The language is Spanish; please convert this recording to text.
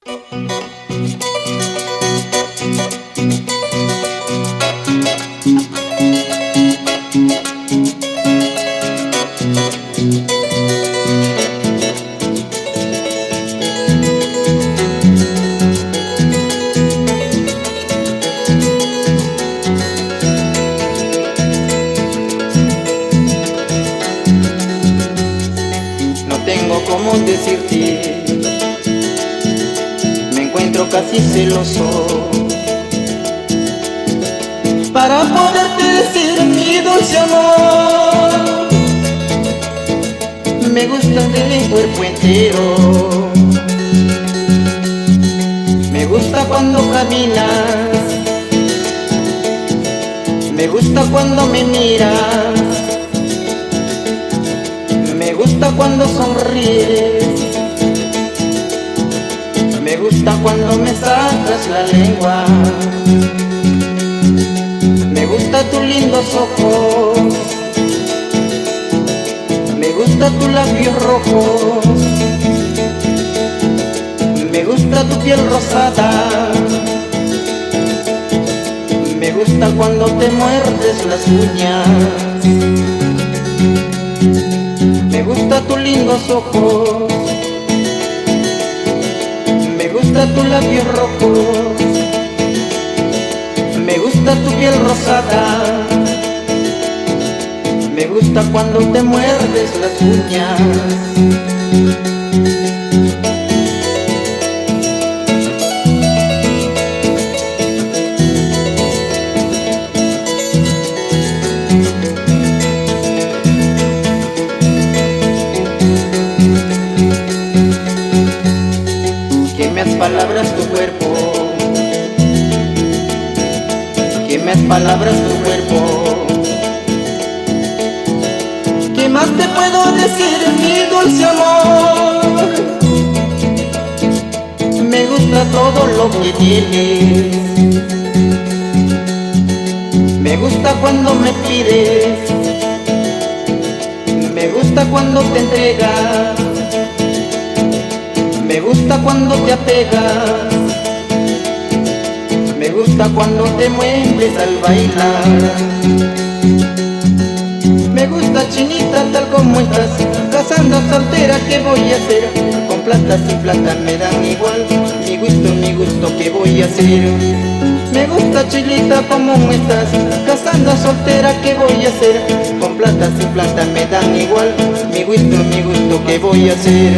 No tengo cómo decirte, me encuentro casi celoso para poderte decir mi dulce amor. Me gusta de cuerpo entero, me gusta cuando caminas, me gusta cuando me miras, me gusta cuando sonríes, me gusta cuando me sacas la lengua, me gusta tus lindos ojos, me gusta tus labios rojos, me gusta tu piel rosada, me gusta cuando te muerdes las uñas, me gusta tus lindos ojos, me gusta tus labios rojos, me gusta tu piel rosada, me gusta cuando te muerdes las uñas. Palabras tu cuerpo, que me palabras tu cuerpo. ¿Qué más te puedo decir, mi dulce amor? Me gusta todo lo que tienes, me gusta cuando me pides, me gusta cuando te entregas, me gusta cuando te apegas, me gusta cuando te mueves al bailar. Me gusta chinita tal como estás, casando soltera, ¿qué voy a hacer? Con plata sin plata me dan igual, mi gusto, ¿qué voy a hacer? Me gusta chinita como estás, casando soltera, ¿qué voy a hacer? Con plata sin plata me dan igual, mi gusto, ¿qué voy a hacer?